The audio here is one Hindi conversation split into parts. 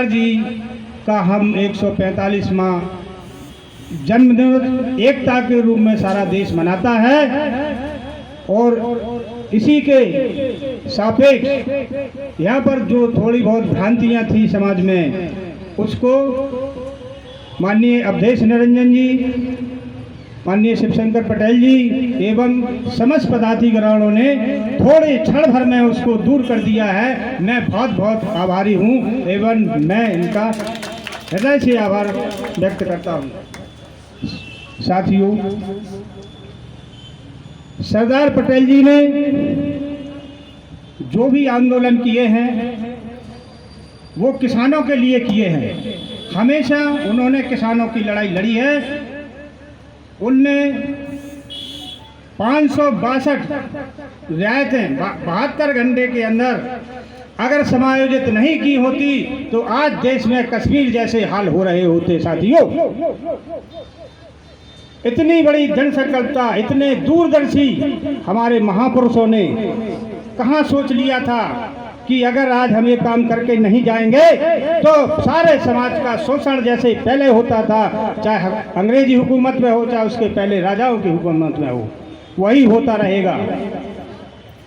जी का हम 145वां जन्मदिन एकता के रूप में सारा देश मनाता है और इसी के सापेक्ष यहाँ पर जो थोड़ी बहुत भ्रांतियाँ थी समाज में, उसको माननीय अवधेश निरंजन जी, माननीय शिवशंकर पटेल जी एवं समस्त पदाधिकारियों ने थोड़े क्षण भर में उसको दूर कर दिया है। मैं बहुत बहुत आभारी हूँ एवं मैं इनका हृदय से आभार व्यक्त करता हूँ। साथियों, सरदार पटेल जी ने जो भी आंदोलन किए हैं वो किसानों के लिए किए हैं। हमेशा उन्होंने किसानों की लड़ाई लड़ी है। उनने 562 रियायतें 72 घंटे के अंदर अगर समायोजित नहीं की होती तो आज देश में कश्मीर जैसे हाल हो रहे होते। साथियों, इतनी बड़ी जनसंकल्पता, इतने दूरदर्शी हमारे महापुरुषों ने कहाँ सोच लिया था कि अगर आज हम ये काम करके नहीं जाएंगे तो सारे समाज का शोषण जैसे पहले होता था, चाहे अंग्रेजी हुकूमत में हो चाहे उसके पहले राजाओं की हुकूमत में हो, वही होता रहेगा।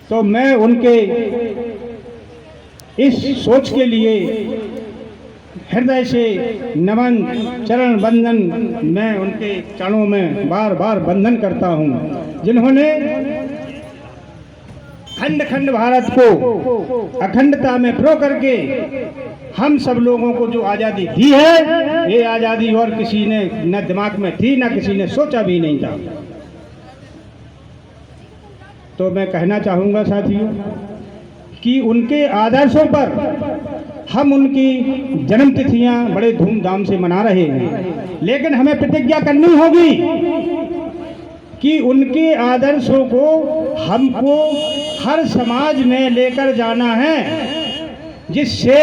तो मैं उनके इस सोच के लिए हृदय से नमन, चरण बंदन, मैं उनके चरणों में बार बार वंदन करता हूँ, जिन्होंने खंड खंड भारत को अखंडता में प्रो करके हम सब लोगों को जो आज़ादी दी है, ये आज़ादी और किसी ने न दिमाग में थी न किसी ने सोचा भी नहीं था। तो मैं कहना चाहूँगा साथियों कि उनके आदर्शों पर हम उनकी जन्म तिथियां बड़े धूमधाम से मना रहे हैं, लेकिन हमें प्रतिज्ञा करनी होगी कि उनके आदर्शों को हमको हर समाज में लेकर जाना है, जिससे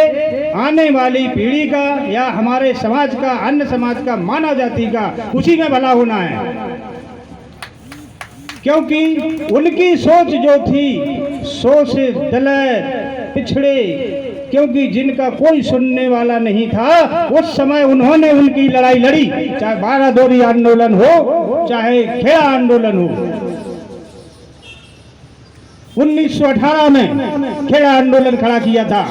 आने वाली पीढ़ी का या हमारे समाज का, अन्य समाज का, मानव जाति का उसी में भला होना है। क्योंकि उनकी सोच जो थी, सोच दलित, पिछड़े, क्योंकि जिनका कोई सुनने वाला नहीं था, उस समय उन्होंने उनकी लड़ाई लड़ी, चाहे 12 दोरी आंदोलन हो चाहे खेड़ा आंदोलन हो। 1918 में खेड़ा आंदोलन खड़ा किया था,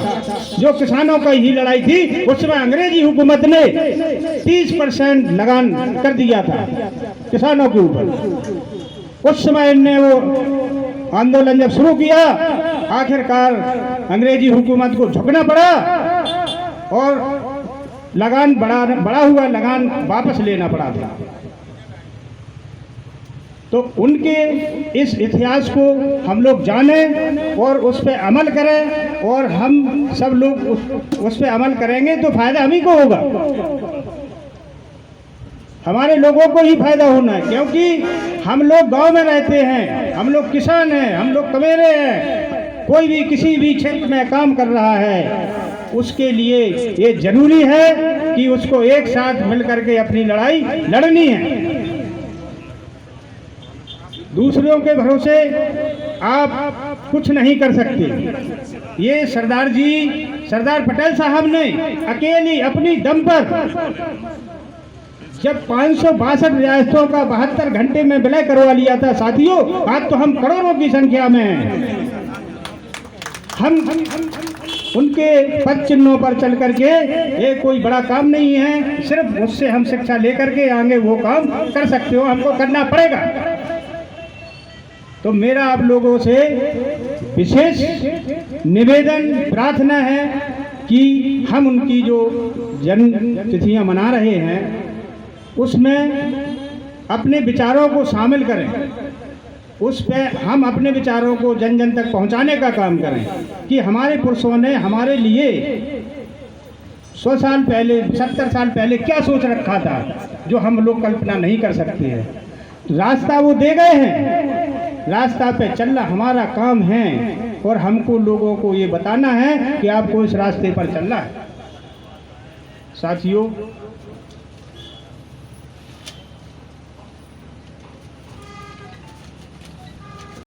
जो किसानों का ही लड़ाई थी। उस समय अंग्रेजी हुकूमत ने 30% लगान कर दिया था किसानों के ऊपर। उस समय इनने वो आंदोलन जब शुरू किया, आखिरकार अंग्रेजी हुकूमत को झुकना पड़ा और लगान बढ़ा हुआ लगान वापस लेना पड़ा था। तो उनके इस इतिहास को हम लोग जानें और उस पर अमल करें, और हम सब लोग उस पर अमल करेंगे तो फायदा हम ही को होगा, हमारे लोगों को ही फायदा होना है। क्योंकि हम लोग गांव में रहते हैं, हम लोग किसान हैं, हम लोग कमेरे हैं। कोई भी किसी भी क्षेत्र में काम कर रहा है, उसके लिए ये जरूरी है कि उसको एक साथ मिलकर के अपनी लड़ाई लड़नी है। दूसरों के भरोसे आप कुछ नहीं कर सकते। ये सरदार पटेल साहब ने अकेली अपनी दम पर जब 562 रियासतों का 72 घंटे में विलय करवा लिया था। साथियों, आज तो हम करोड़ों की संख्या में हैं। हम उनके पद चिन्हों पर चल करके ये कोई बड़ा काम नहीं है, सिर्फ उससे हम शिक्षा लेकर के आगे वो काम कर सकते हो, हमको करना पड़ेगा। तो मेरा आप लोगों से विशेष निवेदन, प्रार्थना है कि हम उनकी जो जन्म तिथियां मना रहे हैं उसमें अपने विचारों को शामिल करें, उस पर हम अपने विचारों को जन जन तक पहुंचाने का काम करें कि हमारे पुरुषों ने हमारे लिए 100 साल पहले, 70 साल पहले क्या सोच रखा था, जो हम लोग कल्पना नहीं कर सकते हैं। रास्ता वो दे गए हैं, रास्ता पे चलना हमारा काम है, और हमको लोगों को ये बताना है कि आपको इस रास्ते पर चलना है। साथियों,